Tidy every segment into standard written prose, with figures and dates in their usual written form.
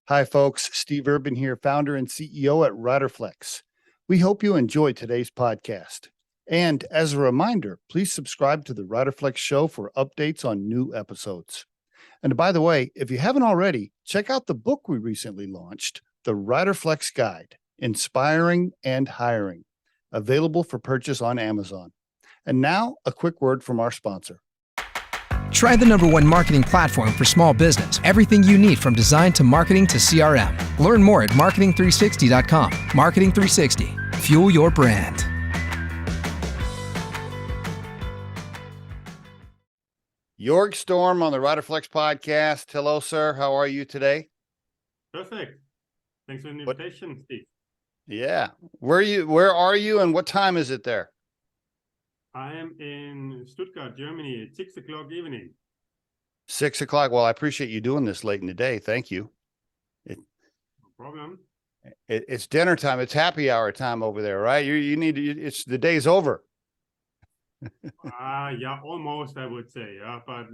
Hi, folks. Steve Urban here, founder and CEO at Riderflex. We hope you enjoy today's podcast. And as a reminder, please subscribe to the Riderflex show for updates on new episodes. And by the way, if you haven't already, check out the book we recently launched, The Riderflex Guide, Inspiring and Hiring, available for purchase on Amazon. And now, a quick word from our sponsor. Try the #1 marketing platform for small business. Everything you need from design to marketing to CRM. Learn more at marketing360.com. Marketing 360. Fuel your brand. Joerg Storm on the Riderflex podcast. Hello, sir. How are you today? Perfect. Thanks for the invitation, Steve. Yeah. Where are you and what time is it there? I am in Stuttgart, Germany at 6 o'clock evening. 6 o'clock. Well, I appreciate you doing this late in the day. Thank you. No problem. It's dinner time. It's happy hour time over there, right? You need to, it's the day's over. Yeah, almost, I would say. Yeah, but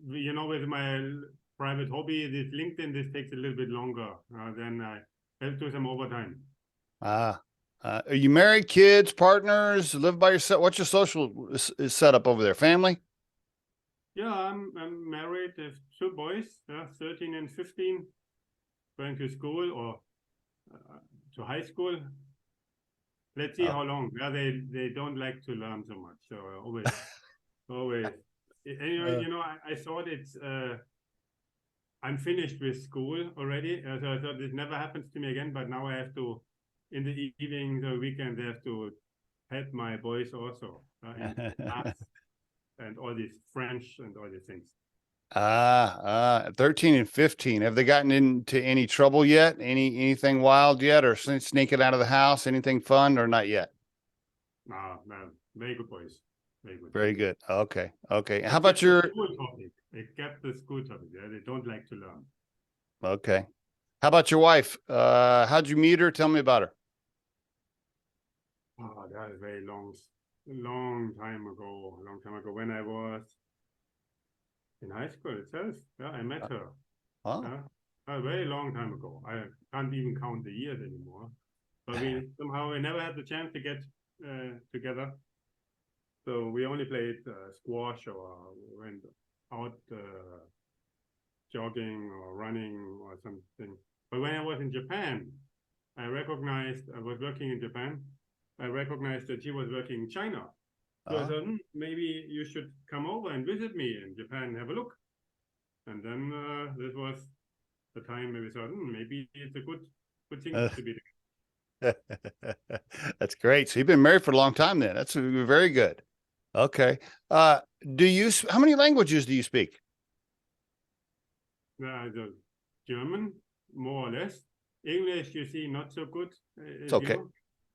with my private hobby, this LinkedIn, this takes a little bit longer. Then I have to do some overtime. Are you married, kids, partners, live by yourself? What's your social setup over there? Family? Yeah, I'm married. I have 2 boys, 13 and 15, going to school or to high school. Let's see how long. Yeah, they don't like to learn so much. So always. I thought it's I'm finished with school already. So I thought this never happens to me again. But now I have to, in the evening, the weekend, I have to help my boys also in maths and all these French and all these things. 13 and 15. Have they gotten into any trouble yet? Anything wild yet, or sneaking out of the house? Anything fun, or not yet? No, very good boys. Very good. Very good. Okay. How about your school topic? They kept the school topic. Yeah, they don't like to learn. Okay. How about your wife? How'd you meet her? Tell me about her. Oh, that is very long time ago. When I was in high school itself. Yeah, I met her. A very long time ago. I can't even count the years anymore. But we never had the chance to get together. So we only played squash or went out jogging or running or something. But when I was in Japan, I was working in Japan. I recognized that she was working in China. So I said, maybe you should come over and visit me in Japan and have a look. And then this was the time we thought, maybe it's a good thing to be there. That's great. So you've been married for a long time then. That's very good. Okay. How many languages do you speak? The German, more or less. English, you see, not so good. It's okay.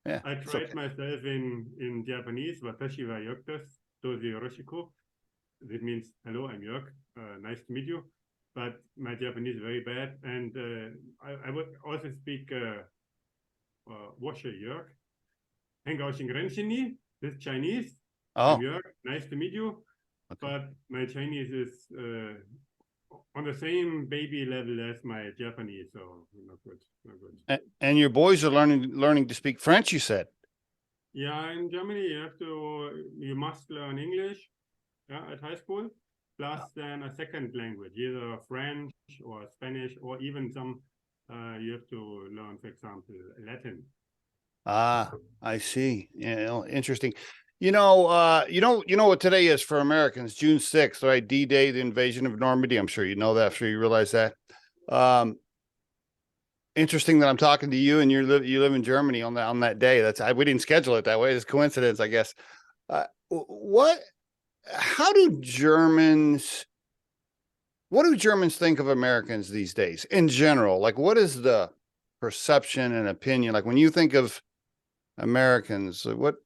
Yeah, I tried myself in Japanese. Watashi wa Joerg desu. Dozo yoroshiku. That means, hello, I'm Joerg. Nice to meet you. But my Japanese is very bad. And I would also speak Washe Joerg. Hengaoshin Renshini. This is Chinese. I'm Joerg. Nice to meet you. Okay. But my Chinese is on the same baby level as my Japanese, so not good. And your boys are learning to speak French, you said? Yeah, in Germany you must learn English at high school, plus then a second language, either French or Spanish, or even some you have to learn, for example, Latin. I see. Yeah, interesting. You know what today is for Americans, June 6th, right? D-Day, the invasion of Normandy. I'm sure you know that. I'm sure you realize that. Interesting that I'm talking to you and you live in Germany on that day. We didn't schedule it that way. It's coincidence, I guess. What do Germans think of Americans these days in general? Like, what is the perception and opinion? Like when you think of Americans, what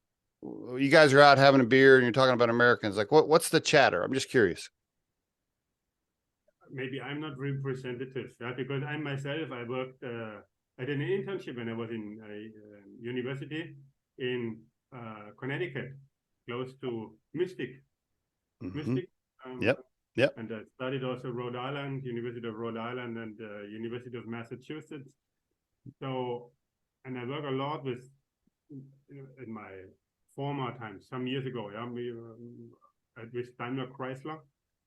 you guys are out having a beer and you're talking about Americans, like what's the chatter? I'm just curious. Maybe I'm not representative, because I myself, I did an internship when I was in university in Connecticut, close to Mystic. Mm-hmm. Yep. Yep. And I studied also Rhode Island, University of Rhode Island, and University of Massachusetts. So, and I work a lot with, in my former times, some years ago, with Daimler Chrysler,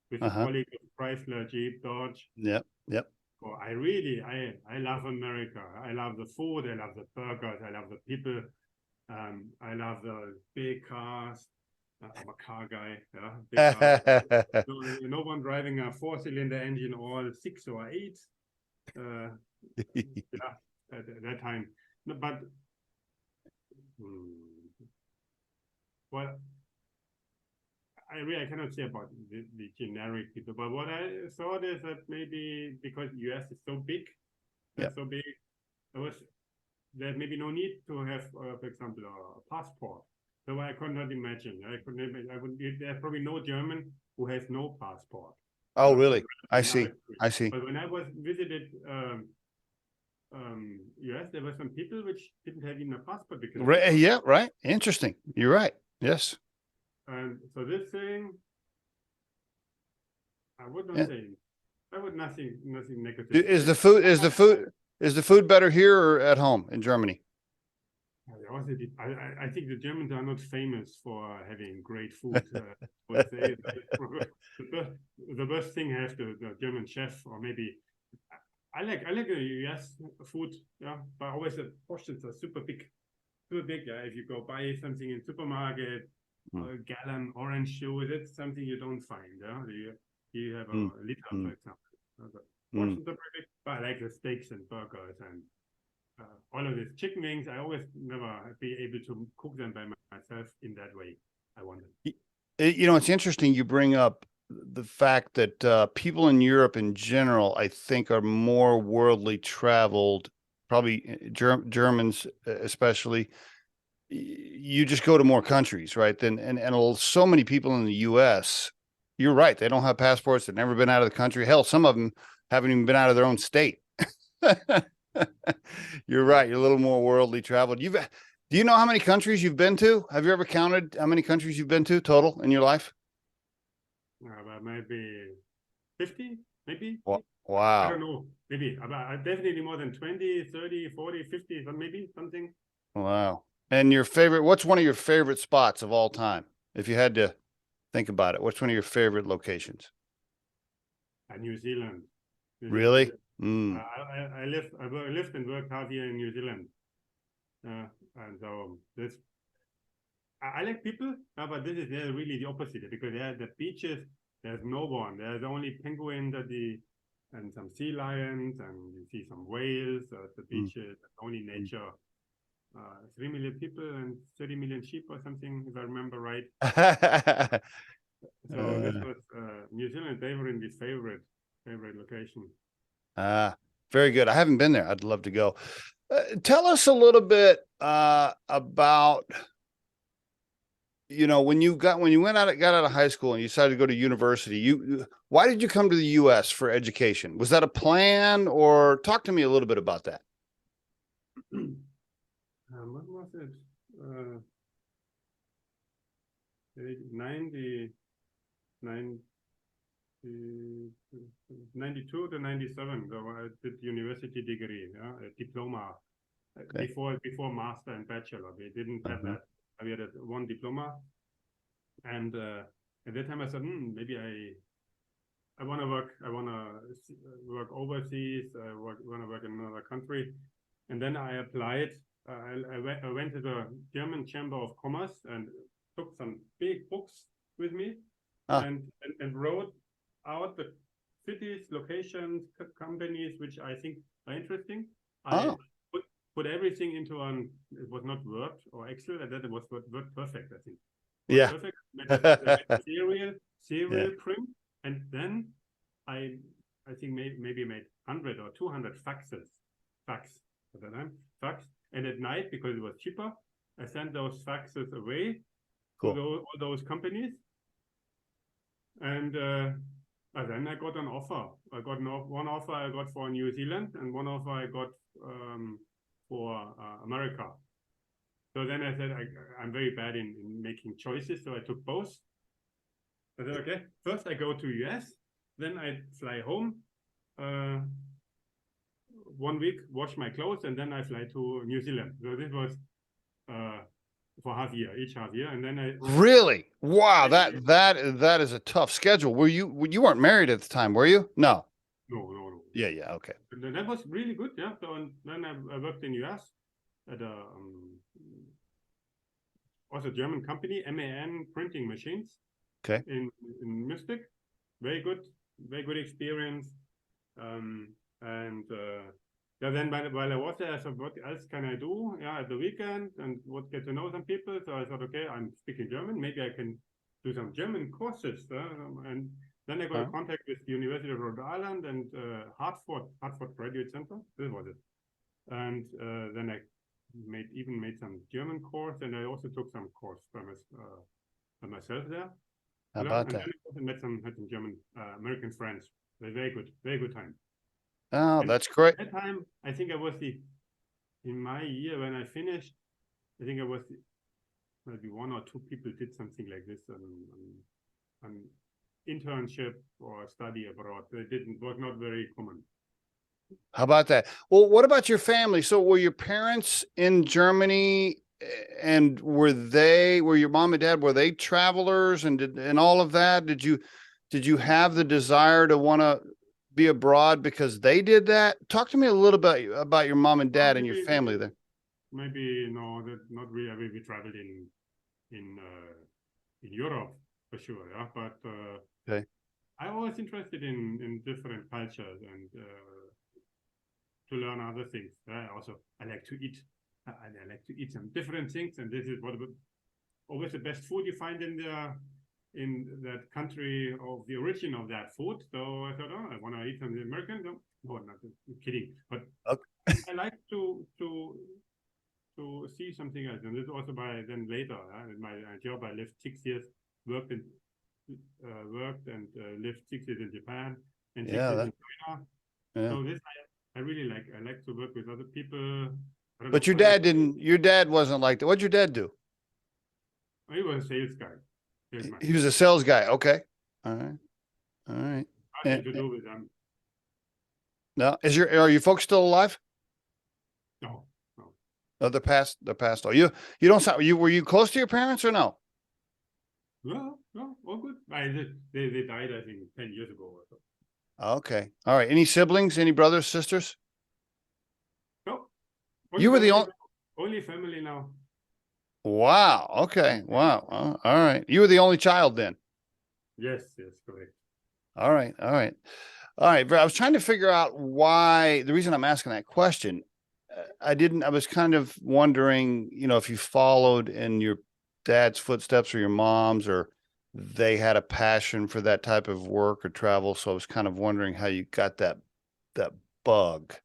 with a colleague of Chrysler, Jeep, Dodge. Yep. So I love America. I love the food. I love the burgers. I love the people. I love the big cars. I'm a car guy. Yeah, big cars. No one driving a 4-cylinder engine, all 6 or 8. Yeah, at that time. No, but well, I cannot say about the generic people, but what I thought is that maybe because US is so big, there's maybe no need to have, for example, a passport. So I could not imagine. There's probably no German who has no passport. Oh, really? I see. But when I was visited US, there were some people which didn't have even a passport because yeah, right. Interesting. You're right. Yes. And so this thing, I would not say. I would nothing negative. Is the food better here or at home in Germany? I think the Germans are not famous for having great food. Would say the best thing has the German chef, or maybe I like the US food, yeah, but always the portions are super big. Yeah. If you go buy something in supermarket, a gallon orange juice, that's something you don't find. Yeah, you have a liter, for example. Portions are pretty big, but I like the steaks and burgers and all of these chicken wings. I always never be able to cook them by myself in that way. I wanted. It's interesting you bring up the fact that people in Europe in general, I think, are more worldly traveled, probably Germans especially. You just go to more countries, right? And so many people in the US, you're right, they don't have passports, they've never been out of the country. Hell, some of them haven't even been out of their own state. You're right, you're a little more worldly traveled. Do you know how many countries you've been to? Have you ever counted how many countries you've been to total in your life? About maybe 50, maybe. Wow. I don't know. Maybe definitely more than 20, 30, 40, 50, maybe something. Wow. And what's one of your favorite spots of all time? If you had to think about it, what's one of your favorite locations? New Zealand. Really? I lived and worked out here in New Zealand. And so I like people, but this is really the opposite, because the beaches, there's no one. There's only penguins and some sea lions, and you see some whales at the beaches, only nature. 3 million people and 30 million sheep or something, if I remember right. So this was New Zealand. They were in the favorite location. Very good. I haven't been there. I'd love to go. Tell us a little bit about, when you got out of high school and you decided to go to university. Why did you come to the U.S. for education? Was that a plan, or talk to me a little bit about that? What was it? 92 to 97. So I did university degree, a diploma. Okay. Before master and bachelor, we didn't have that. We had one diploma, and at that time I said, maybe I want to work. I want to work overseas. I want to work in another country, and then I applied. I went to the German Chamber of Commerce and took some big books with me, and wrote out the cities, locations, companies which I think are interesting. I put everything into it was not Word or Excel, and that it was Word Perfect, I think. Yeah. Perfect. Serial print, and then I think maybe made 100 or 200 fax at the time. And at night, because it was cheaper, I sent those faxes away to all those companies. And then I got an offer. I got one offer I got for New Zealand, and one offer I got for America. So then I said, I'm very bad in making choices, so I took both. I said, okay, first I go to US, then I fly home, 1 week, wash my clothes, and then I fly to New Zealand. So this was for each half year, and then I Really? Wow, that is a tough schedule. You weren't married at the time, were you? No. no. Yeah, okay. And that was really good, yeah. So and then I worked in US at a also German company, MAN printing machines. Okay. In Mystic, very good experience. And yeah, then while I was there, I thought, what else can I do? Yeah, at the weekend and would get to know some people. So I thought, okay, I'm speaking German. Maybe I can do some German courses. And then I got in contact with the University of Rhode Island and Hartford Graduate Center. This was it. And then I made some German course, and I also took some course by myself there. How about that? And then I had some German American friends. Very good time. Oh, And that's great. at that time, I think I was in my year when I finished, I think I was maybe 1 or 2 people did something like this an internship or study abroad. Was not very common. How about that? Well, what about your family? So were your parents in Germany, and were your mom and dad, were they travelers and all of that? Did you have the desire to want to be abroad because they did that? Talk to me a little bit about your mom and dad and your family there. Maybe no, not really. I mean, we traveled in Europe for sure, yeah. But okay. I was interested in different cultures and to learn other things. Also, I like to eat. I like to eat some different things, and this is always the best food you find in that country of the origin of that food. So I thought, I want to eat something American. No, not I'm kidding. But okay. I like to see something else, and this is also then later in my job. I lived 6 years, worked and lived 6 years in Japan and 6 years in China. Yeah. So this I really like. I like to work with other people. But your dad wasn't like that. What'd your dad do? He was a sales guy. He was a sales guy. Okay. All right. Nothing to do with them. No. Are you folks still alive? No. Oh, they're passed. Oh, you don't sound. Were you close to your parents or no? No, all good. They died, I think, 10 years ago or so. Okay. All right. Any siblings? Any brothers, sisters? No. You were the only family now. Wow. Okay. Wow. All right. You were the only child then. Yes, correct. All right. I was trying to figure out why. The reason I'm asking that question, I was kind of wondering, if you followed in your dad's footsteps or your mom's, or they had a passion for that type of work or travel. So I was kind of wondering how you got that bug,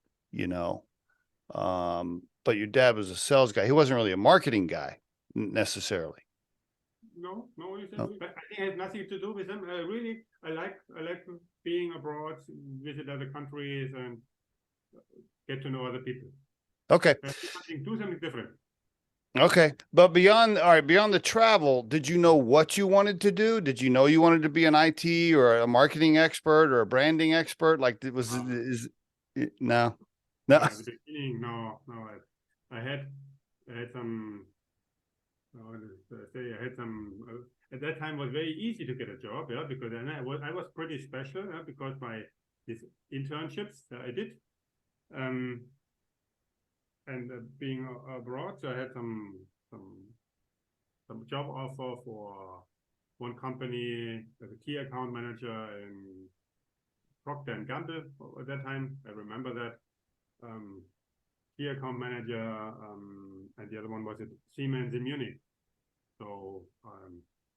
but your dad was a sales guy. He wasn't really a marketing guy necessarily. No. I think it has nothing to do with them. I like being abroad, visit other countries, and get to know other people. Okay. Do something different. Okay. But beyond the travel, did you know what you wanted to do? Did you know you wanted to be an IT or a marketing expert or a branding expert? Like it was, no. At the beginning, no. I had some, I had some, at that time it was very easy to get a job, yeah, because then I was pretty special, because these internships I did, and being abroad, so I had some job offer for one company as a key account manager in Procter & Gamble at that time. I remember that. Key account manager, and the other one was at Siemens in Munich. So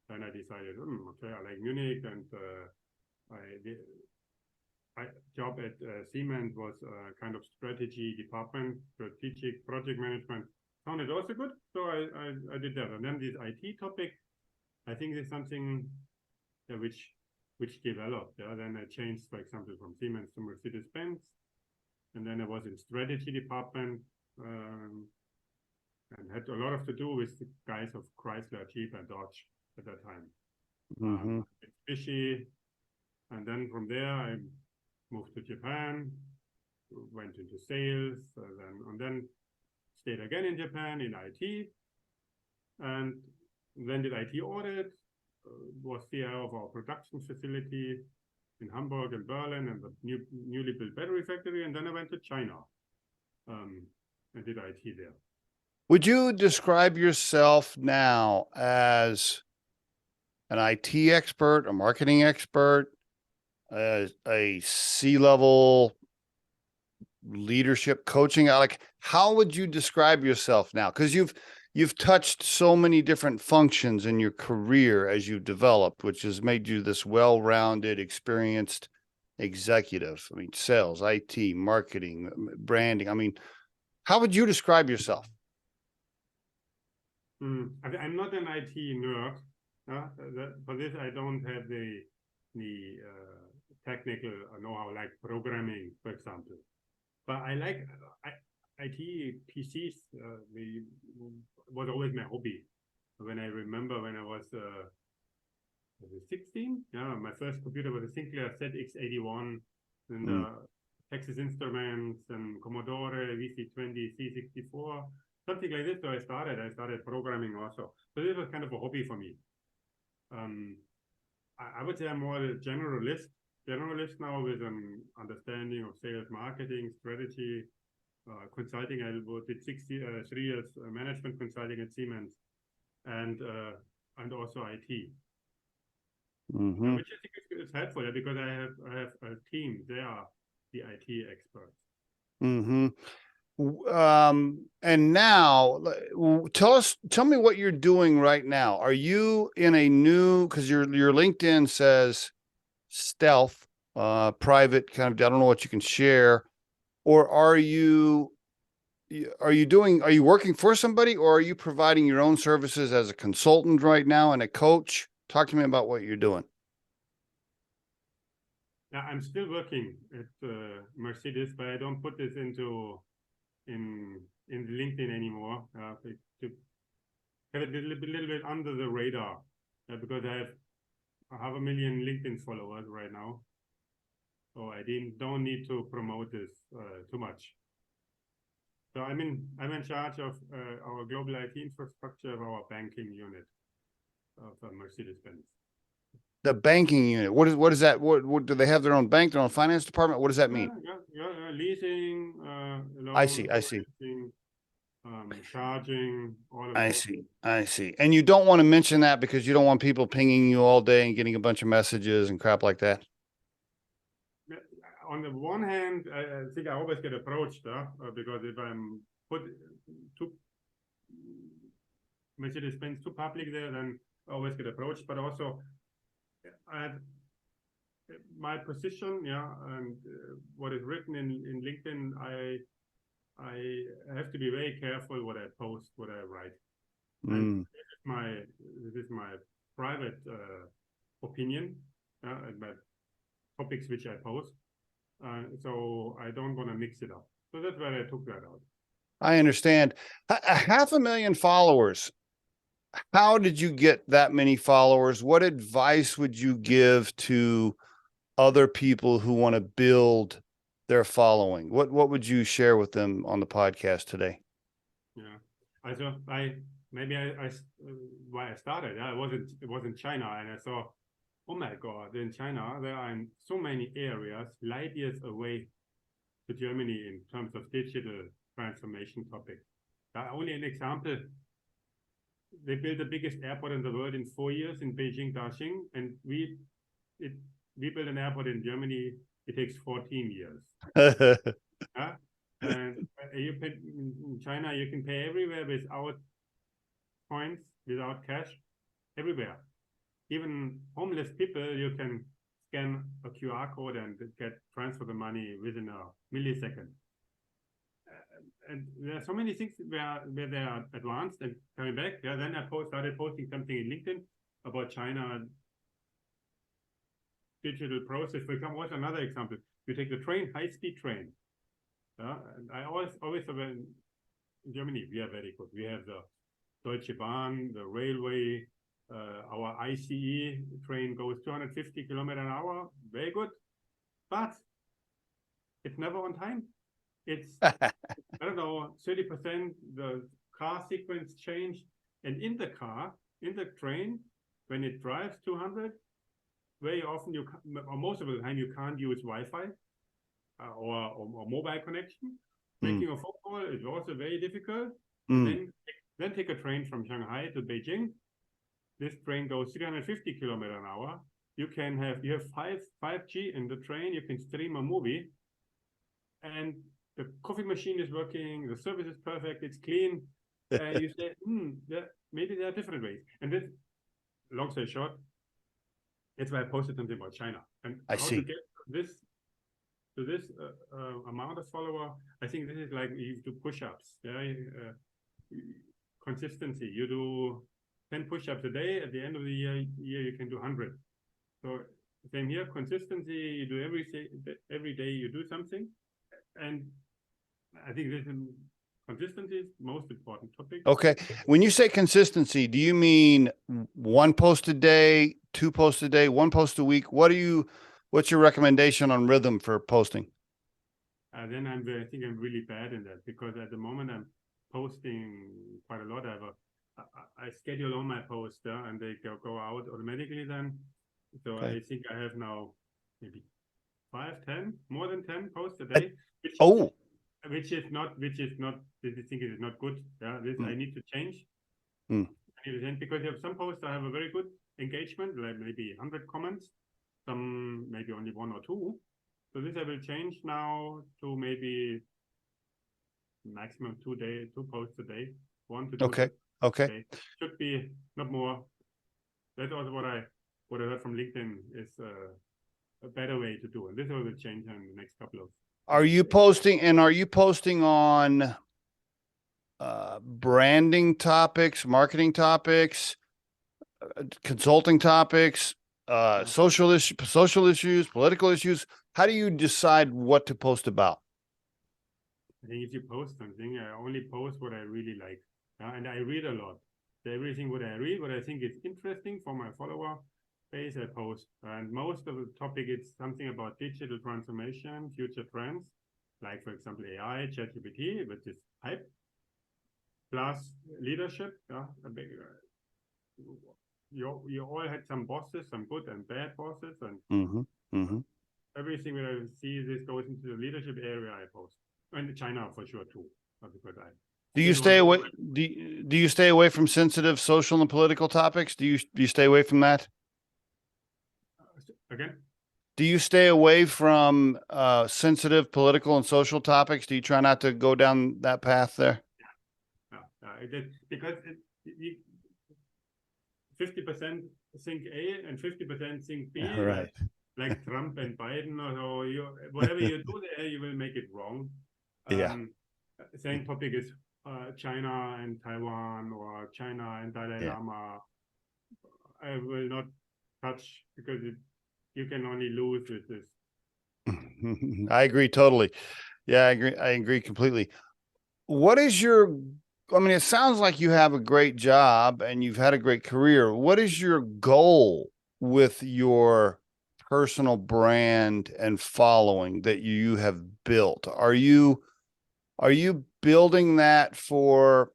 then I decided, okay, I like Munich, and my job at Siemens was kind of strategy department, strategic project management. Sounded also good, so I did that. And then this IT topic, I think is something which developed. Yeah? Then I changed, for example, from Siemens to Mercedes-Benz. And then I was in strategy department, and had a lot to do with the guys of Chrysler, Jeep, and Dodge at that time. Mm-hmm. It's fishy. And then from there, I moved to Japan, went into sales, and then stayed again in Japan in IT, and then did IT audit, was CEO of our production facility in Hamburg and Berlin and the newly built battery factory, and then I went to China and did IT there. Would you describe yourself now as an IT expert, a marketing expert, a C-level leadership coaching? Like, how would you describe yourself now? Because you've touched so many different functions in your career as you've developed, which has made you this well-rounded, experienced executive. I mean, sales, IT, marketing, branding. I mean, how would you describe yourself? I'm not an IT nerd. For this, I don't have the technical know-how like programming, for example. But I like IT PCs. Was always my hobby. When I remember when I was 16, yeah, my first computer was a Sinclair ZX81, and Texas Instruments and Commodore VC20, C64, something like this. So I started programming also. So this was kind of a hobby for me. I would say I'm more a generalist now with an understanding of sales, marketing, strategy, consulting. I did 3 years management consulting at Siemens, and also IT, Mm-hmm. which I think is helpful because I have a team. They are the IT experts. Mm-hmm. And now tell me what you're doing right now. Are you in a new, because your LinkedIn says stealth, private kind of, I don't know what you can share, or are you working for somebody, or are you providing your own services as a consultant right now and a coach? Talk to me about what you're doing. Yeah, I'm still working at Mercedes, but I don't put this in LinkedIn anymore to have it a little bit under the radar, because I have 500,000 LinkedIn followers right now, so I don't need to promote this too much. So I'm in charge of our global IT infrastructure of our banking unit of Mercedes-Benz. The banking unit. What is that? What do they have their own bank, their own finance department? What does that mean? Yeah, leasing, loans, I see. leasing, charging, all of those. I see. And you don't want to mention that because you don't want people pinging you all day and getting a bunch of messages and crap like that. On the one hand, I think I always get approached because if I'm put too Mercedes-Benz too public there, then I always get approached. But also, my position, and what is written in LinkedIn, I have to be very careful what I post, what I write. And this is my private opinion and my topics which I post. So I don't want to mix it up. So that's why I took that out. I understand. 500,000 followers. How did you get that many followers? What advice would you give to other people who want to build their following? What would you share with them on the podcast today? Yeah, why I started. It was in China, and I saw, oh my God, in China there are in so many areas light years away to Germany in terms of digital transformation topic. Only an example. They built the biggest airport in the world in 4 years in Beijing, Daxing, and we built an airport in Germany. It takes 14 years. And you pay in China, you can pay everywhere without points, without cash, everywhere. Even homeless people, you can scan a QR code and transfer the money within a millisecond. And there are so many things where they are advanced and coming back. Yeah, then I started posting something in LinkedIn about China digital process. For example, what's another example? You take the train, high-speed train. And I always in Germany, we are very good. We have the Deutsche Bahn, the railway, Our ICE train goes 250 kilometers an hour. Very good. But it's never on time. It's, I don't know, 30% the car sequence changed. And in the car, in the train, when it drives 200, very often or most of the time, you can't use Wi-Fi or mobile connection. Making a phone call is also very difficult. Then take a train from Shanghai to Beijing. This train goes 350 kilometers an hour. You have 5G in the train. You can stream a movie, and the coffee machine is working. The service is perfect. It's clean. You say, maybe there are different ways. And this, long story short, that's why I posted something about China and I how see. to get to this amount of follower. I think this is like you do push-ups. Consistency. You do 10 push-ups a day. At the end of the year you can do 100. So same here. Consistency. You do every day. You do something, and I think this is consistency is the most important topic. Okay. When you say consistency, do you mean one post a day, 2 posts a day, 1 post a week? What's your recommendation on rhythm for posting? Then I think I'm really bad in that, because at the moment I'm posting quite a lot. I schedule all my posts and they go out automatically then. So Okay. I think I have now maybe 5, 10, more than 10 posts a day. Which is not. This I think is not good. This I need to change. I need to change, because you have some posts that have a very good engagement, like maybe 100 comments. Some maybe only 1 or 2. So this I will change now to maybe maximum 2 posts a day. 1 to 2. Okay. Okay. Should be not more. That's also what I heard from LinkedIn is a better way to do. And this I will change in the next couple of. Are you posting on branding topics, marketing topics, consulting topics, social issues, political issues? How do you decide what to post about? I think if you post something, I only post what I really like. And I read a lot. So everything what I read, what I think is interesting for my follower base, I post. And most of the topic is something about digital transformation, future trends, like for example AI, ChatGPT, which is hype, plus leadership. You all had some bosses, some good and bad bosses, and everything that I see this goes into the leadership area I post. And China for sure too. Because do you stay away? Do you stay away from sensitive social and political topics? Do you stay away from that? Again? Do you stay away from sensitive political and social topics? Do you try not to go down that path there? Because 50% think A and 50% think B. Right. Like Trump and Biden, or whatever you do there, you will make it wrong. Same topic is China and Taiwan, or China and Dalai Lama. I will not touch, because you can only lose with this. I agree totally. Yeah, I agree completely. What is it sounds like you have a great job and you've had a great career. What is your goal with your personal brand and following that you have built? Are you building that for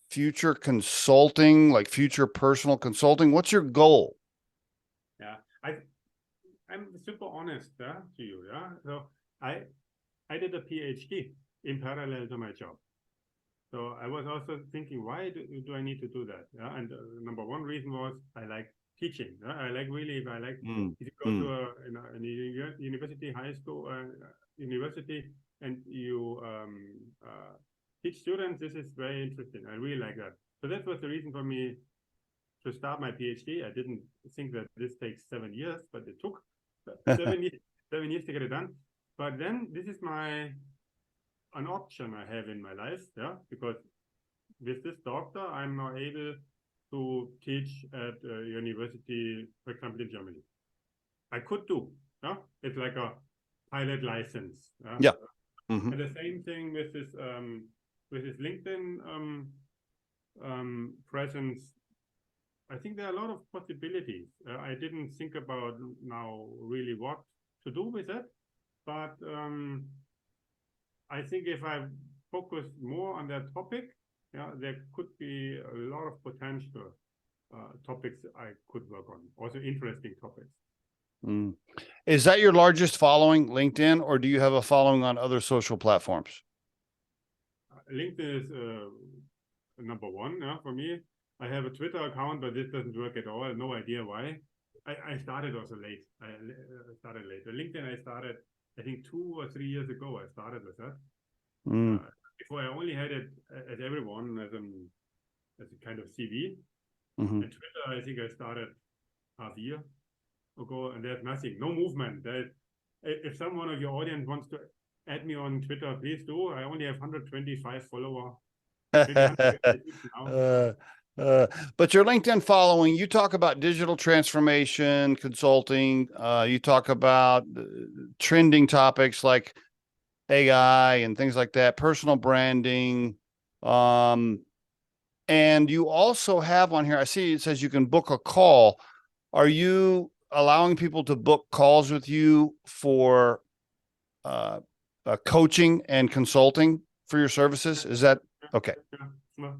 future consulting, like future personal consulting? What's your goal? Yeah, I'm super honest to you. So I did a PhD in parallel to my job. So I was also thinking, why do I need to do that? And number one reason was I like teaching. I like if you go to a university, high school, university, and you teach students, this is very interesting. I really like that. So that was the reason for me to start my PhD. I didn't think that this takes 7 years, but it took 7 years to get it done. But then this is an option I have in my life, because with this doctor, I'm now able to teach at a university, for example, in Germany. I could do, it's like a pilot license. And the same thing with this LinkedIn presence. I think there are a lot of possibilities. I didn't think about now really what to do with it, but I think if I focus more on that topic, yeah, there could be a lot of potential topics I could work on, also interesting topics. Mm. Is that your largest following, LinkedIn, or do you have a following on other social platforms? LinkedIn is number one, yeah, for me. I have a Twitter account, but this doesn't work at all. No idea why. I started also late. I started late. LinkedIn, I started, I think 2 or 3 years ago, I started with that. Mm. Before I only had it as everyone as a kind of CV. Mm-hmm. And Twitter, I think I started half a year ago, and there's nothing, no movement. If someone of your audience wants to add me on Twitter, please do. I only have 125 followers. But your LinkedIn following, you talk about digital transformation, consulting, you talk about trending topics like AI and things like that, personal branding. And you also have on here, I see it says you can book a call. Are you allowing people to book calls with you for coaching and consulting for your services? Is that okay? Yeah.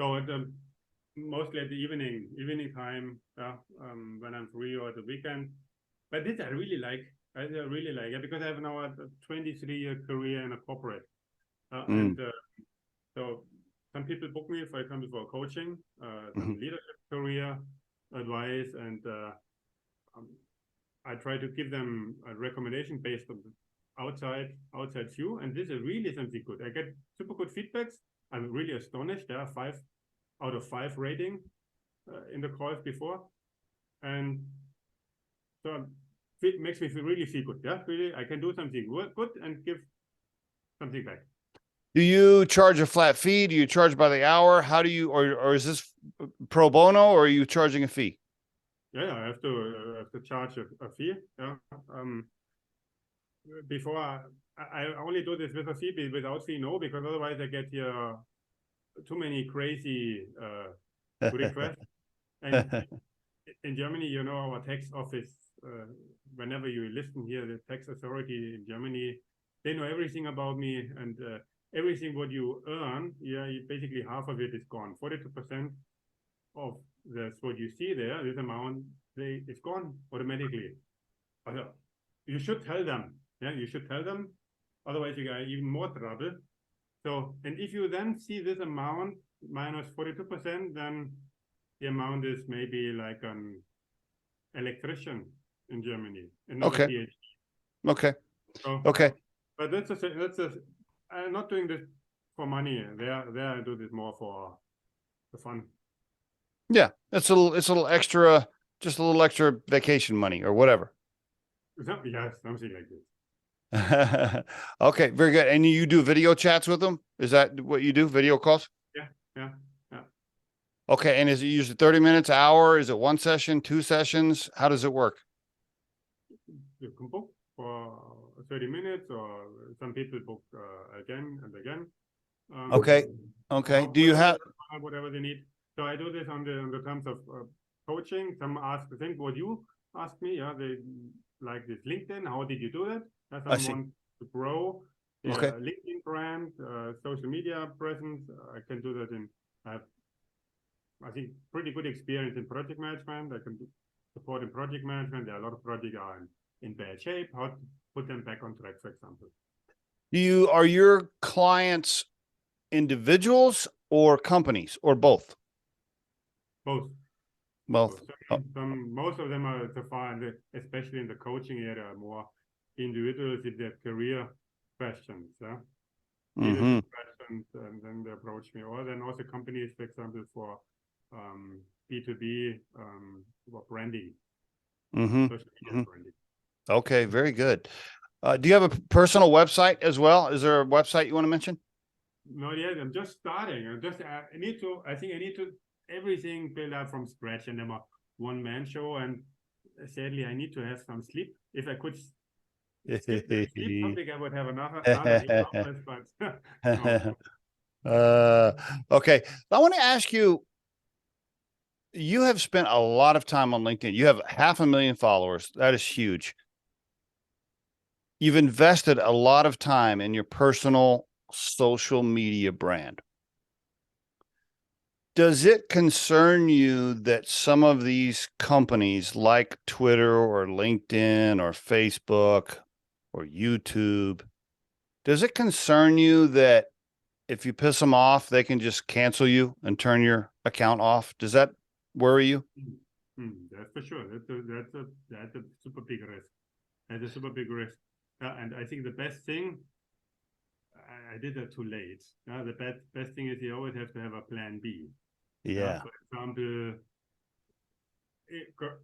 So mostly at the evening time, when I'm free, or the weekend. But this I really like. I really like it because I have now a 23-year career in a corporate, and so some people book me, for example, for coaching, some leadership career advice, and I try to give them a recommendation based on outside view, and this is really something good. I get super good feedbacks. I'm really astonished. There are 5 out of 5 rating in the calls before, and so it makes me really feel good. Yeah, really, I can do something good and give something back. Do you charge a flat fee? Do you charge by the hour? How do you, or is this pro bono, or are you charging a fee? Yeah, I have to charge a fee. Yeah. Before I only do this with a fee, without fee, no, because otherwise I get here too many crazy requests. And in Germany, you know, our tax office, whenever you listen here, the tax authority in Germany, they know everything about me, and everything what you earn, yeah, basically half of it is gone. 42% of that's what you see there, this amount, it's gone automatically. You should tell them. Yeah, you should tell them. Otherwise, you get even more trouble. So, and if you then see this amount minus 42%, then the amount is maybe like an electrician in Germany. Okay. PhD. Okay. So, okay. But I'm not doing this for money. There I do this more for fun. Yeah, it's a little extra, just a little extra vacation money or whatever. Yes, something like this. Okay, very good. And you do video chats with them? Is that what you do? Video calls? Yeah. Okay, and is it usually 30 minutes, hour? Is it 1 session, 2 sessions? How does it work? You can book for 30 minutes, or some people book again and again. Okay. Do you have whatever they need? So I do this on the terms of coaching. Some ask, I think what you asked me, yeah, they like this LinkedIn. How did you do that? Someone to grow their LinkedIn brand, social media presence. I can do that I think pretty good experience in project management. I can support in project management. There are a lot of projects are in bad shape. How to put them back on track, for example. Are your clients individuals or companies or both? Both. Most of them are so far, especially in the coaching area, more individuals in their career questions. Yeah. Leadership questions, and then they approach me, or then also companies, for example, for B2B, for branding. Social media branding. Okay, very good. Do you have a personal website as well? Is there a website you want to mention? Not yet. I'm just starting. I need to everything build up from scratch, and I'm a one-man show, and sadly I need to have some sleep. If I could skip the sleep topic, I would have another 8 hours, but okay. I want to ask you, you have spent a lot of time on LinkedIn. You have 500,000 followers. That is huge. You've invested a lot of time in your personal social media brand. Does it concern you that some of these companies like Twitter or LinkedIn or Facebook or YouTube, does it concern you that if you piss them off, they can just cancel you and turn your account off? Does that worry you? That's for sure. That's a super big risk. That's a super big risk. And I think the best thing, I did that too late. The best thing is you always have to have a plan B. Yeah. For example,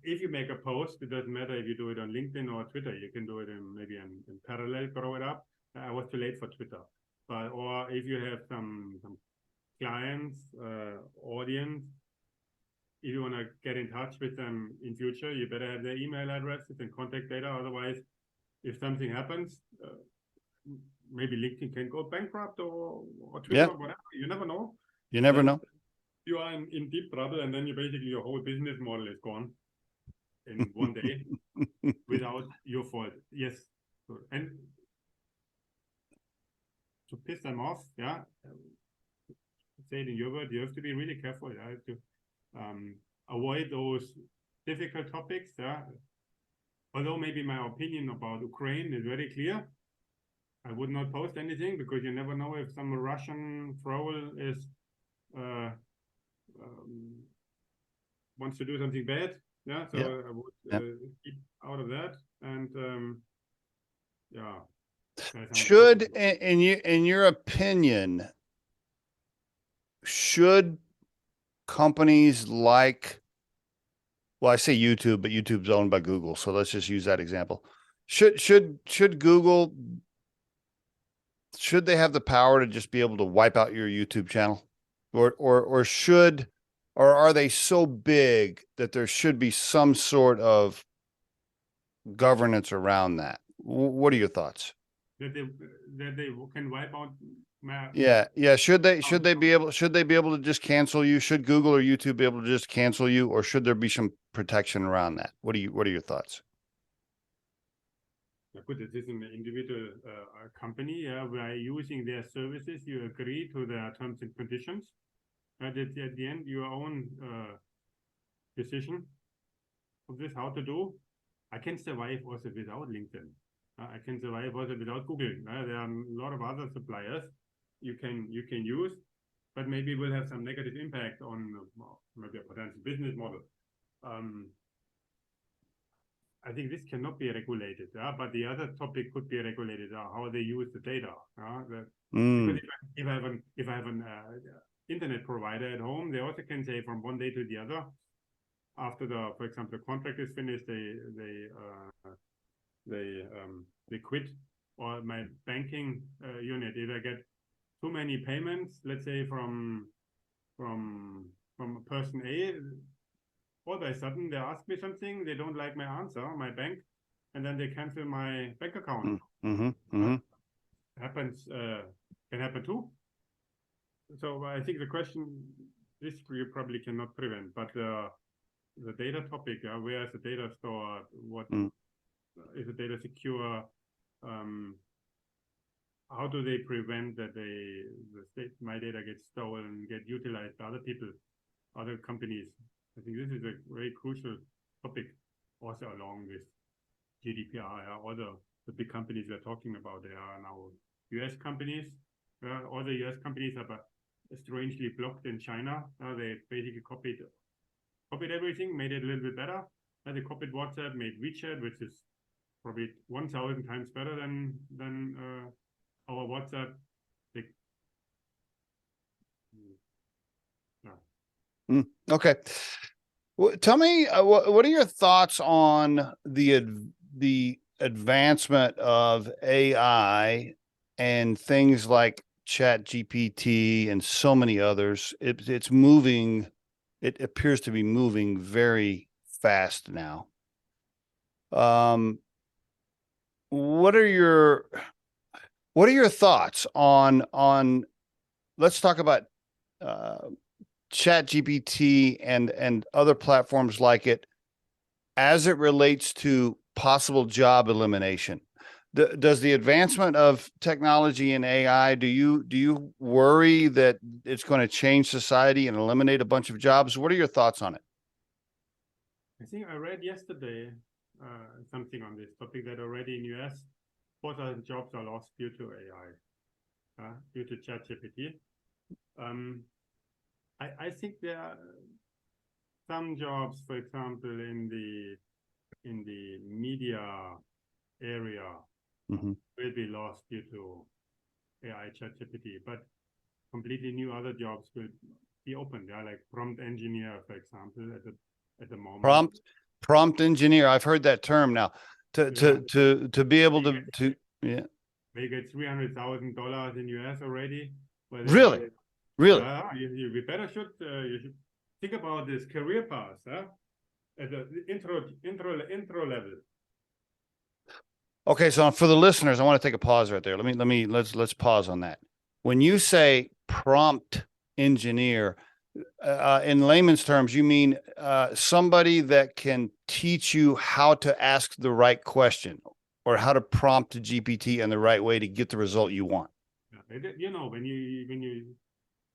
if you make a post, it doesn't matter if you do it on LinkedIn or Twitter. You can do it maybe in parallel, grow it up. I was too late for Twitter. Or if you have some clients, audience, if you want to get in touch with them in future, you better have their email addresses and contact data. Otherwise, if something happens, maybe LinkedIn can go bankrupt or Twitter or whatever. You never know. You never know. You are in deep trouble, and then your whole business model is gone in one day without your fault. Yes. And to piss them off, say it in your word, you have to be really careful. You have to avoid those difficult topics. Although maybe my opinion about Ukraine is very clear, I would not post anything because you never know if some Russian troll is wants to do something bad. So I would keep out of that. And should, in your opinion, should companies like, well, I say YouTube, but YouTube's owned by Google, so let's just use that example. Should Google, should they have the power to just be able to wipe out your YouTube channel, or are they so big that there should be some sort of governance around that? What are your thoughts? That they can wipe out my Should they be able to just cancel you? Should Google or YouTube be able to just cancel you, or should there be some protection around that? What are your thoughts? Good, it is an individual company. By using their services, you agree to their terms and conditions. At the end, your own decision of this, how to do. I can survive also without LinkedIn. I can survive also without Google. There are a lot of other suppliers you can use, but maybe will have some negative impact on maybe a potential business model. I think this cannot be regulated, but the other topic could be regulated, how they use the data. Because if I have an internet provider at home, they also can say from one day to the other, after for example, the contract is finished, they quit, or my banking unit, if I get too many payments, let's say from person A, all of a sudden they ask me something, they don't like my answer, my bank, and then they cancel my bank account. Happens, can happen too. So I think the question, this you probably cannot prevent, but the data topic, where is the data stored? What is the data secure? How do they prevent that my data gets stolen, get utilized by other people, other companies? I think this is a very crucial topic, also along with GDPR. All the big companies we're talking about, they are now US companies. All the US companies are strangely blocked in China. They basically copied everything, made it a little bit better. They copied WhatsApp, made WeChat, which is probably 1,000 times better than our WhatsApp. Okay. Well, tell me, what are your thoughts on the advancement of AI and things like Chat GPT and so many others? It's moving. It appears to be moving very fast now. What are your thoughts on let's talk about ChatGPT and other platforms like it as it relates to possible job elimination? Does the advancement of technology and AI, do you worry that it's going to change society and eliminate a bunch of jobs? What are your thoughts on it? I think I read yesterday something on this topic that already in US, 4,000 jobs are lost due to AI, due to ChatGPT. I think there are some jobs, for example, in the media area will be lost due to AI ChatGPT, but completely new other jobs will be open. Yeah, like prompt engineer, for example, at the moment. Prompt engineer. I've heard that term now. To be able to yeah. They get $300,000 in US already. Really? Really? You better should you should think about this career path, at the intro level. Okay, so for the listeners, I want to take a pause right there. Let's pause on that. When you say prompt engineer, in layman's terms, you mean somebody that can teach you how to ask the right question or how to prompt a GPT in the right way to get the result you want. You know, when you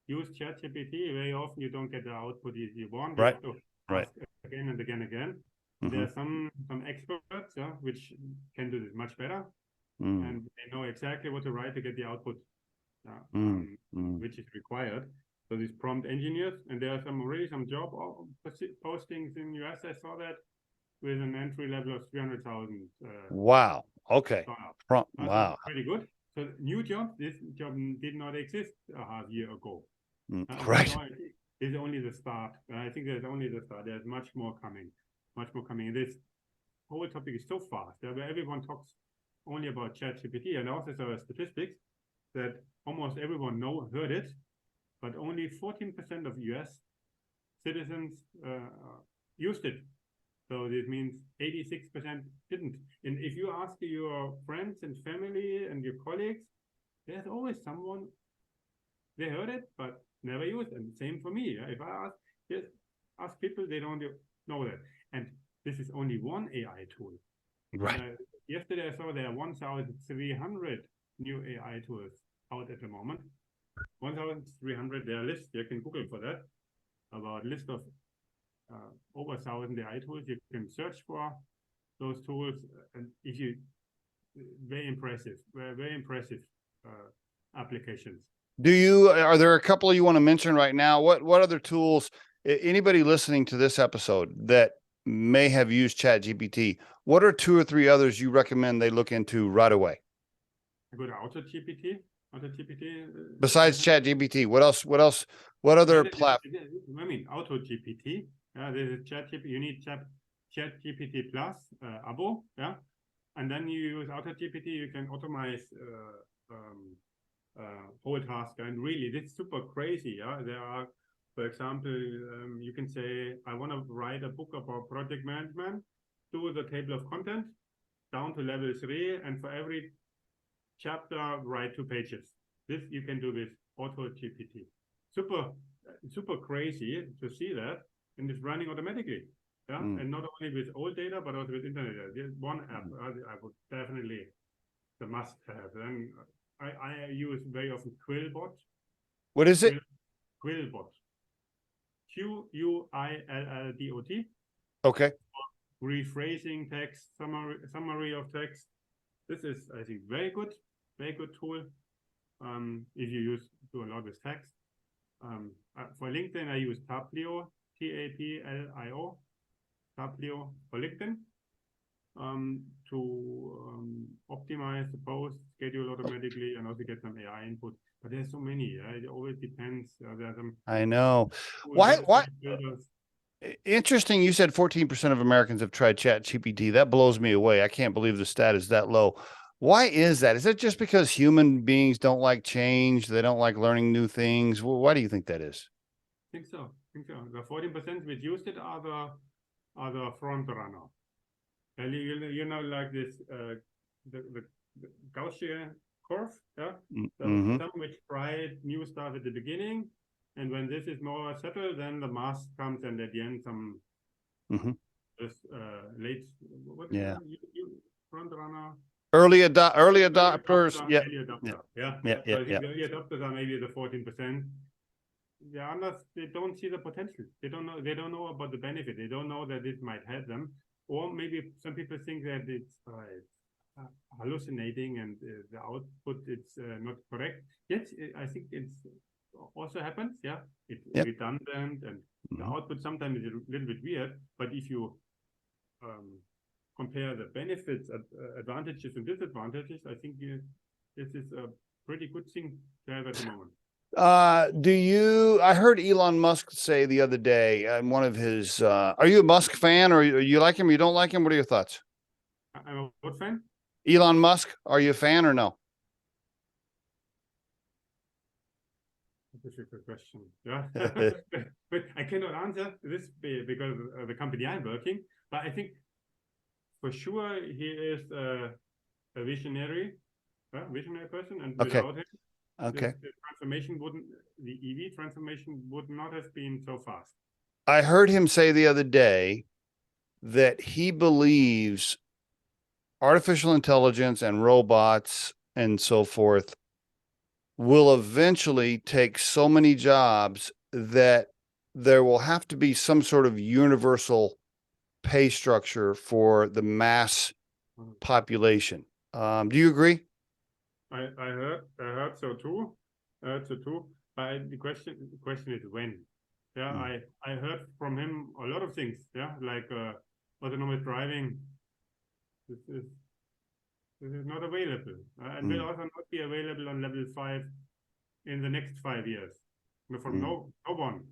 use ChatGPT, very often you don't get the output you want. Right. You have to ask again and again and again. There are some experts, which can do this much better, and they know exactly what to write to get the output, which is required. So these prompt engineers, and there are some job postings in US. I saw that with an entry level of 300,000. Wow. Okay. Wow. Pretty good. So new job. This job did not exist a half year ago. Right. This is only the start. I think there's only the start. There's much more coming. This whole topic is so fast. Where everyone talks only about ChatGPT, and also there are statistics that almost everyone heard it, but only 14% of US citizens used it. So this means 86% didn't. And if you ask your friends and family and your colleagues, there's always someone, they heard it, but never used it. And same for me. If I ask people, they don't know that. And this is only one AI tool. Right. Yesterday, I saw there are 1,300 new AI tools out at the moment. 1,300, there are lists, you can Google for that, about a list of over 1,000 AI tools. You can search for those tools, and if you, very impressive applications. Are there a couple you want to mention right now? What other tools, anybody listening to this episode that may have used ChatGPT, what are 2 or 3 others you recommend they look into right away? I go to AutoGPT. Besides ChatGPT, what else? What other platform? I mean, AutoGPT. There's a ChatGPT. You need ChatGPT Plus abo. Yeah, and then you use AutoGPT. You can automate whole task. And really, this is super crazy. Yeah, there are, for example, you can say, I want to write a book about project management. Do the table of content down to level 3, and for every chapter, write 2 pages. This you can do with AutoGPT. Super crazy to see that, and it's running automatically. Yeah, and not only with old data, but also with internet data. There's one app I would definitely the must-have. Then I use very often Quillbot. What is it? Quillbot. Quillbot. Okay. Rephrasing text, summary of text. This is, I think, very good tool. If you do a lot with text. For LinkedIn, I use Taplio, Taplio, Taplio for LinkedIn, to optimize the post, schedule automatically, and also get some AI input. But there's so many. It always depends. There are some. I know. Why? Interesting. You said 14% of Americans have tried ChatGPT. That blows me away. I can't believe the stat is that low. Why is that? Is it just because human beings don't like change? They don't like learning new things? Well, why do you think that is? I think so. The 14% which used it are the front runner. And you know, like this, the Gaussian curve, yeah? Some which tried new stuff at the beginning, And when this is more settled, then the mass comes, and at the end, some this late Yeah. You front runner. Early adopters. Yeah. Early adopter. Yeah. So I think the early adopters are maybe the 14%. The others, they don't see the potential. They don't know about the benefit. They don't know that it might help them. Or maybe some people think that it's hallucinating and the output it's not correct. Yes, I think it's also happens. Yeah, it's redundant and the output sometimes is a little bit weird. But if you compare the benefits, advantages and disadvantages, I think this is a pretty good thing to have at the moment. I heard Elon Musk say the other day in one of his, are you a Musk fan, or you like him, or you don't like him? What are your thoughts? I'm a what fan? Elon Musk, are you a fan or no? Difficult question. Yeah, but I cannot answer this because of the company I'm working. But I think for sure he is a visionary person, and without him, the transformation the EV transformation would not have been so fast. I heard him say the other day that he believes artificial intelligence and robots and so forth will eventually take so many jobs that there will have to be some sort of universal pay structure for the mass population. Do you agree? I heard so too. But the question is when. Yeah, I heard from him a lot of things. Yeah, like autonomous driving. This is not available, and will also not be available on level 5 in the next 5 years. From no one.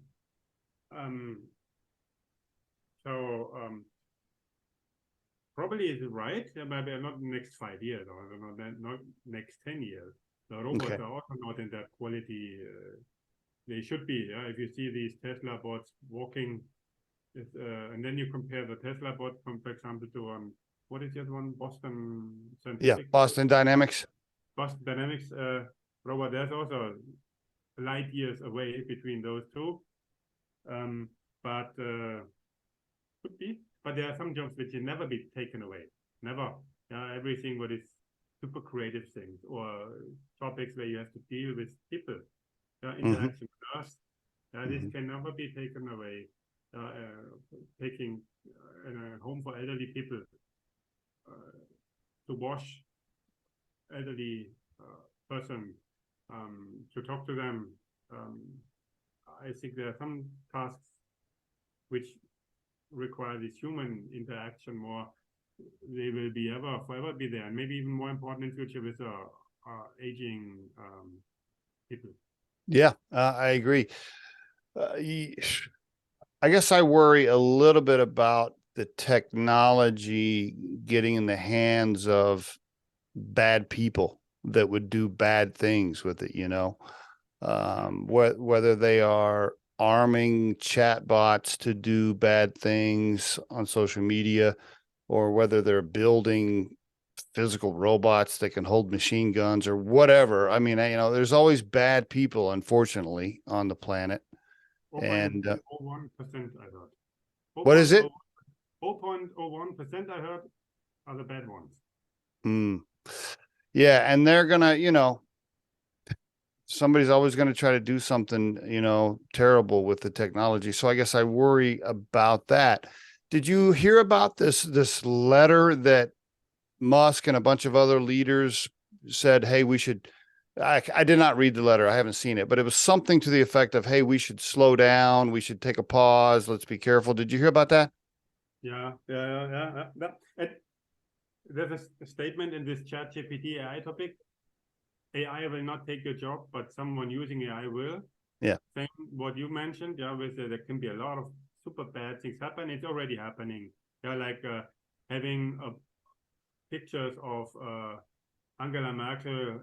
Probably is right, maybe not the next 5 years or not next 10 years. The robots are also not in that quality. They should be. If you see these Tesla bots walking, and then you compare the Tesla bot, for example, to what is the other one? Boston Scientific. Yeah, Boston Dynamics. Boston Dynamics robot. There's also light years away between those two. But could be. But there are some jobs which will never be taken away. Never. Everything what is super creative things or topics where you have to deal with people. Interaction with us. This can never be taken away. Taking a home for elderly people to wash elderly person, to talk to them. I think there are some tasks which require this human interaction more. They will be forever be there, and maybe even more important in future with aging people. Yeah, I agree. I guess I worry a little bit about the technology getting in the hands of bad people that would do bad things with it, whether they are arming chatbots to do bad things on social media, or whether they're building physical robots that can hold machine guns or whatever. I mean, there's always bad people, unfortunately, on the planet. And 0.01% I heard. What is it? 0.01% I heard are the bad ones. Yeah, and they're gonna, somebody's always going to try to do something, terrible with the technology. So I guess I worry about that. Did you hear about this letter that Musk and a bunch of other leaders said, hey, we should, I did not read the letter. I haven't seen it, but it was something to the effect of, hey, we should slow down. We should take a pause. Let's be careful. Did you hear about that? Yeah. There's a statement in this ChatGPT AI topic. AI will not take your job, but someone using AI will. Yeah. Same what you mentioned. Yeah, with there can be a lot of super bad things happen. It's already happening. Yeah, like having pictures of Angela Merkel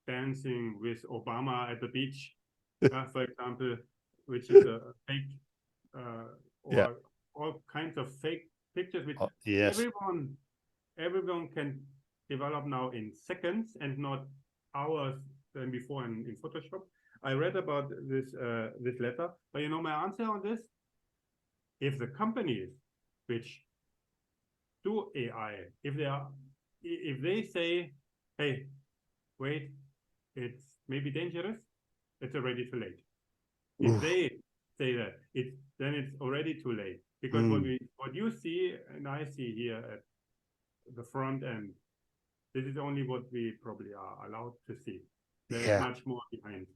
dancing with Obama at the beach, for example, which is a fake, or all kinds of fake pictures, which everyone can develop now in seconds and not hours than before in Photoshop. I read about this this letter, but you know my answer on this? If the companies which do AI, if they say, hey, wait, it's maybe dangerous, it's already too late. If they say that, then it's already too late. Because what you see and I see here at the front end, this is only what we probably are allowed to see. There's much more behind.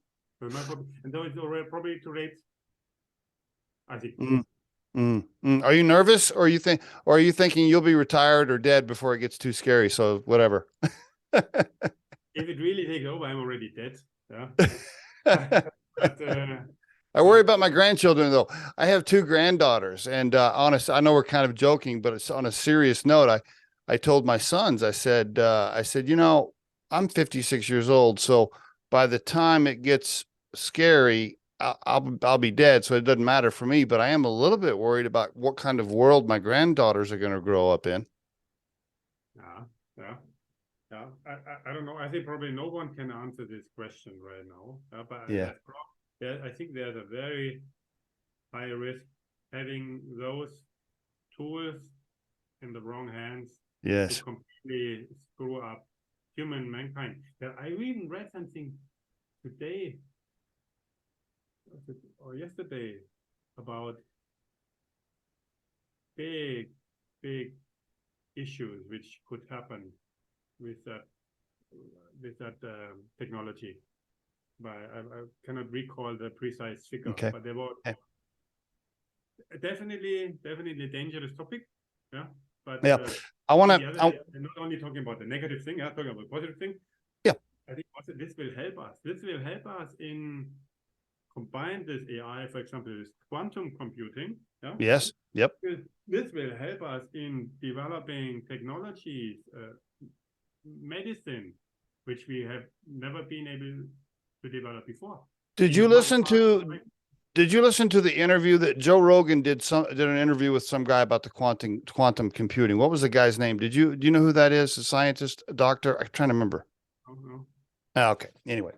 And though it's already probably too late, I think. Are you nervous, or are you thinking you'll be retired or dead before it gets too scary? So whatever. If it really takes over, I'm already dead. Yeah. But, I worry about my grandchildren, though. I have 2 granddaughters, and honest, I know we're kind of joking, but it's on a serious note. I told my sons, I said, you know, I'm 56 years old, so by the time it gets scary, I'll be dead, so it doesn't matter for me. But I am a little bit worried about what kind of world my granddaughters are going to grow up in. Yeah. I don't know. I think probably no one can answer this question right now. But I think there's a very high risk having those tools in the wrong hands. Yes. To completely screw up mankind. I even read something today or yesterday about big issues which could happen with that technology. But I cannot recall the precise figure. Okay. But there were definitely a dangerous topic. Yeah. But I want to. I'm not only talking about the negative thing, talking about the positive thing. Yeah. I think also this will help us. This will help us in combine this AI, for example, with quantum computing. Yeah? Yes. Yep. This will help us in developing technologies, medicine, which we have never been able to develop before. Did you listen to the interview that Joe Rogan did an interview with some guy about the quantum computing? What was the guy's name? Do you know who that is? A scientist, a doctor? I'm trying to remember. I don't know. Okay. Anyway,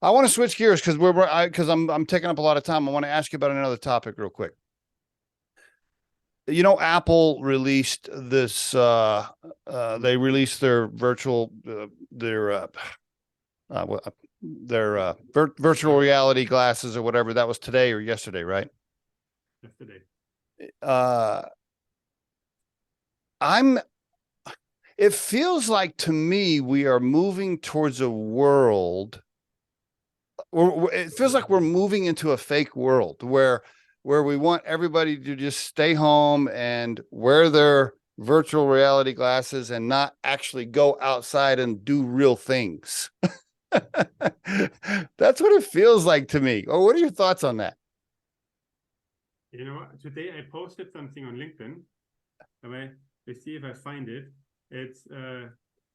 I want to switch gears because I'm taking up a lot of time. I want to ask you about another topic real quick. You know, Apple released this. They released their virtual virtual reality glasses or whatever. That was today or yesterday, right? Yesterday. It feels like to me we are moving towards a world. It feels like we're moving into a fake world where we want everybody to just stay home and wear their virtual reality glasses and not actually go outside and do real things. That's what it feels like to me. Oh, what are your thoughts on that? You know, today I posted something on LinkedIn. Let's see if I find it. It's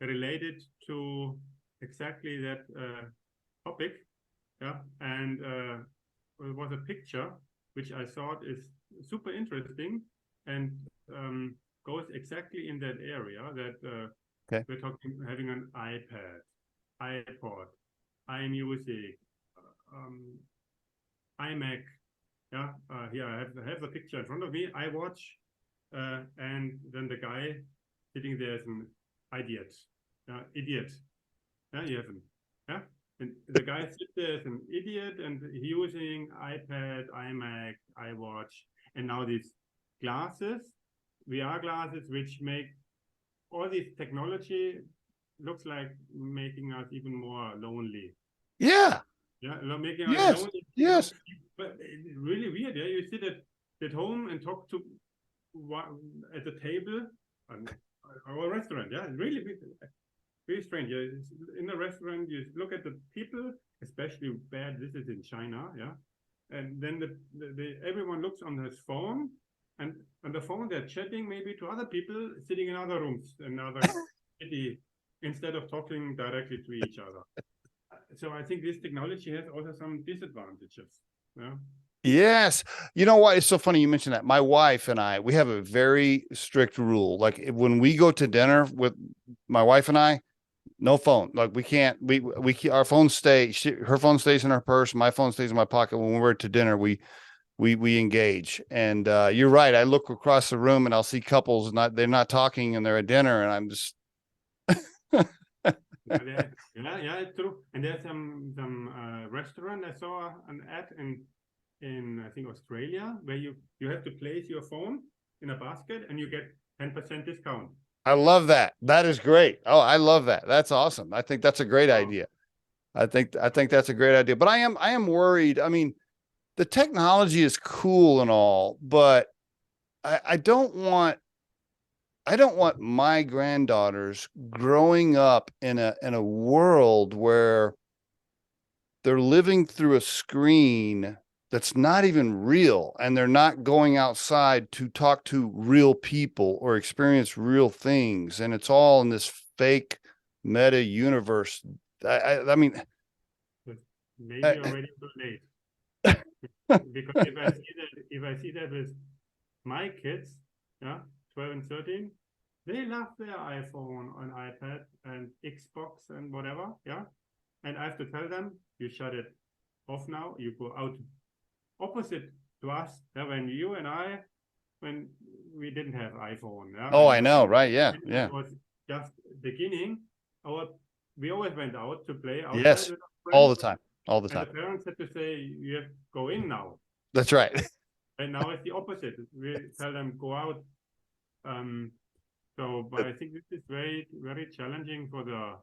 related to exactly that topic. Yeah, and it was a picture which I thought is super interesting and goes exactly in that area that we're talking, having an iPad, iPod, iMusic, iMac. Yeah, here I have the picture in front of me. I watch, and then the guy sitting there is an idiot. Idiot. Yeah, you have him. Yeah. And the guy sits there as an idiot and using iPad, iMac, iWatch, and now these glasses, VR glasses, which make all this technology looks like making us even more lonely. Yeah. Yeah, making us lonely. Yes. But it's really weird. Yeah, you sit at home and talk to at the table or a restaurant. Yeah, it's really weird. Very strange. Yeah. In a restaurant, you look at the people, especially bad. This is in China, yeah. And then everyone looks on his phone, and on the phone they're chatting maybe to other people sitting in other rooms, in another city, instead of talking directly to each other. So I think this technology has also some disadvantages. Yeah. Yes. You know what? It's so funny you mentioned that. My wife and I, we have a very strict rule. Like when we go to dinner with my wife and I, No phone. Like we can't, our phones stay, her phone stays in her purse. My phone stays in my pocket. When we're to dinner, we engage. And you're right. I look across the room and I'll see couples, they're not talking and they're at dinner, and I'm just. Yeah, it's true. And there's some restaurant. I saw an ad in I think Australia, where you have to place your phone in a basket and you get 10% discount. I love that. That is great. Oh, I love that. That's awesome. I think that's a great idea. I think that's a great idea. But I am worried. I mean, the technology is cool and all, but I don't want my granddaughters growing up in a world where they're living through a screen that's not even real, and they're not going outside to talk to real people or experience real things. And it's all in this fake meta universe. I mean, maybe already too late. Because if I see that with my kids, 12 and 13, they love their iPhone and iPad and Xbox and whatever, and I have to tell them, you shut it off now, you go out. Opposite to us, when you and I, when we didn't have iPhone. Oh, I know, right? Yeah. It was just beginning. We always went out to play outside. Yes, with our all the friends, time, all the and time. the parents had to say, you have to go in now. That's right. And now it's the opposite. We tell them go out. But I think this is very, very challenging for the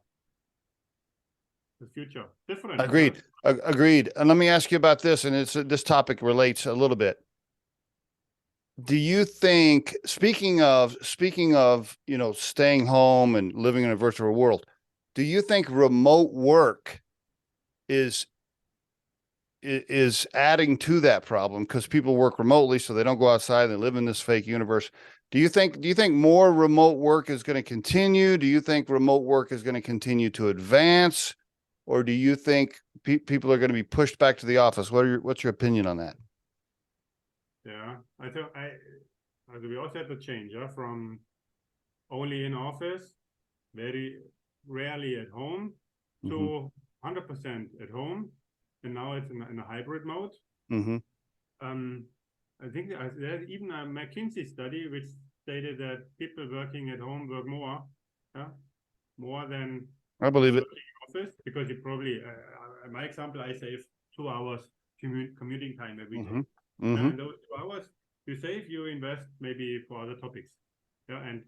future. Different. Agreed. Agreed. And let me ask you about this, and this topic relates a little bit. Do you think, speaking of, staying home and living in a virtual world, do you think remote work is adding to that problem because people work remotely, so they don't go outside, they live in this fake universe? Do you think more remote work is going to continue? Do you think remote work is going to continue to advance? Or do you think people are going to be pushed back to the office? What's your opinion on that? Yeah, I think we also had to change from only in office, very rarely at home, to 100% at home, and now it's in a hybrid mode. I think there's even a McKinsey study which stated that people working at home work more than I believe it. Office, because you probably, my example, I save 2 hours commuting time every day. And those 2 hours you save, you invest maybe for other topics. And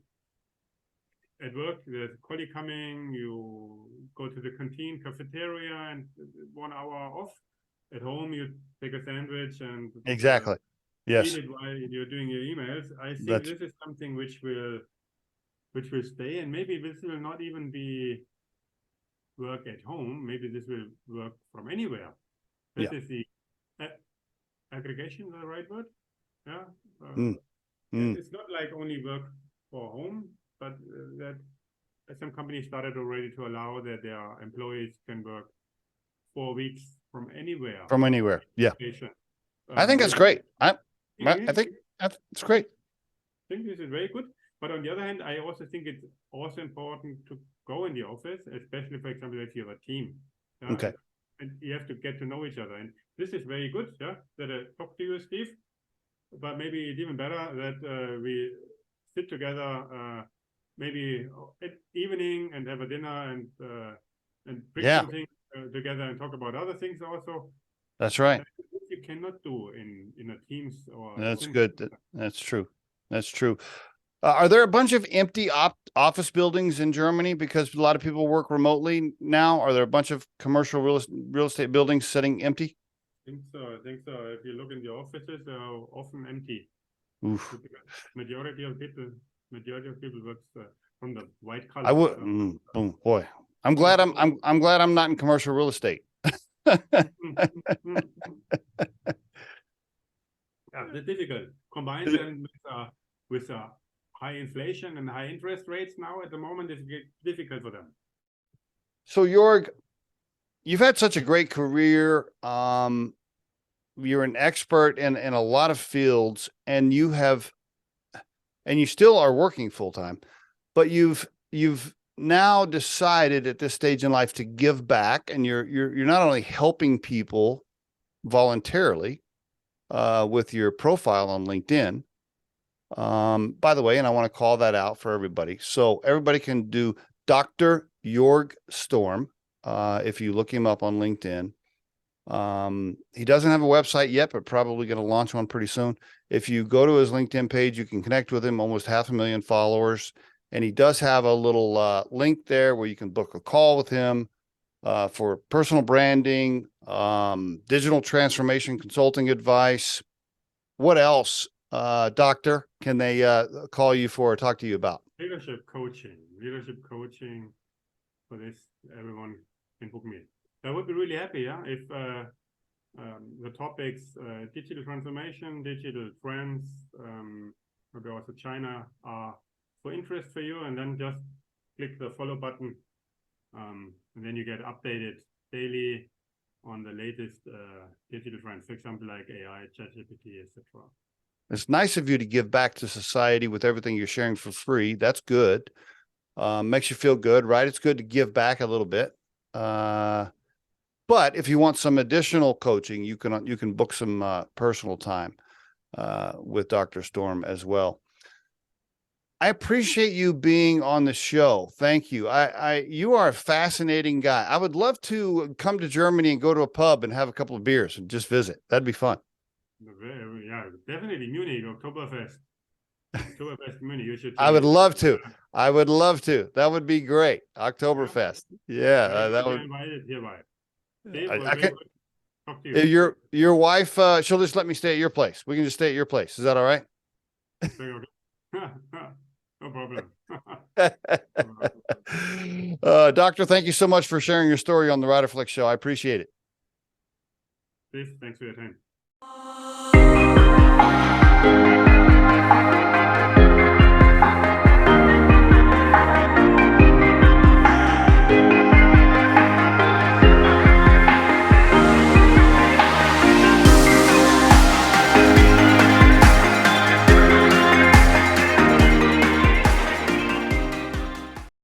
at work, there's a colleague coming, you go to the canteen, cafeteria, and 1 hour off. At home, you take a sandwich and exactly. Yes. eat it while you're doing your emails. I think this is something which will stay, and maybe this will not even be work at home. Maybe this will work from anywhere. This is the aggregation, the right word? It's not like only work for home, but that some companies started already to allow that their employees can work 4 weeks from anywhere. From anywhere, yeah. I think that's great. I think that's great. I think this is very good. But on the other hand, I also think it's also important to go in the office, especially, for example, if you have a team. Okay. And you have to get to know each other. And this is very good, that I talk to you, Steve. But maybe it's even better that we sit together, maybe at evening, and have a dinner and bring something together and talk about other things also. That's right. You cannot do in a Teams or. That's good. That's true. That's true. Are there a bunch of empty office buildings in Germany because a lot of people work remotely now? Are there a bunch of commercial real estate buildings sitting empty? I think so. If you look in the offices, they are often empty. Oof. Majority of people works from the white collar. I would. Boom, boy. I'm glad I'm not in commercial real estate. It's difficult. Combined then with high inflation and high interest rates now at the moment, it's difficult for them. So Joerg, you've had such a great career. You're an expert in a lot of fields, and you still are working full time, but you've now decided at this stage in life to give back, and you're not only helping people voluntarily with your profile on LinkedIn. By the way, and I want to call that out for everybody. So everybody can do Dr. Joerg Storm if you look him up on LinkedIn. He doesn't have a website yet, but probably going to launch one pretty soon. If you go to his LinkedIn page, you can connect with him, almost 500,000 followers. And he does have a little link there where you can book a call with him for personal branding, digital transformation consulting advice. What else, Doctor, can they call you for or talk to you about? Leadership coaching for this. Everyone can book me. I would be really happy, yeah, if the topics digital transformation, digital trends, maybe also China are for interest for you, and then just click the follow button, and then you get updated daily on the latest digital trends, for example, like AI, ChatGPT, etc. It's nice of you to give back to society with everything you're sharing for free. That's good. Makes you feel good, right? It's good to give back a little bit. But if you want some additional coaching, you can book some personal time with Dr. Storm as well. I appreciate you being on the show. Thank you. You are a fascinating guy. I would love to come to Germany and go to a pub and have a couple of beers and just visit. That'd be fun. Yeah, definitely Munich, Oktoberfest. Oktoberfest Munich. You should. I would love to. I would love to. That would be great. Oktoberfest. Yeah, that would. Invited hereby. I can. Talk to you. Your wife, she'll just let me stay at your place. We can just stay at your place. Is that all right? No problem. Doctor, thank you so much for sharing your story on the Riderflex show. I appreciate it. Please, thanks for your time.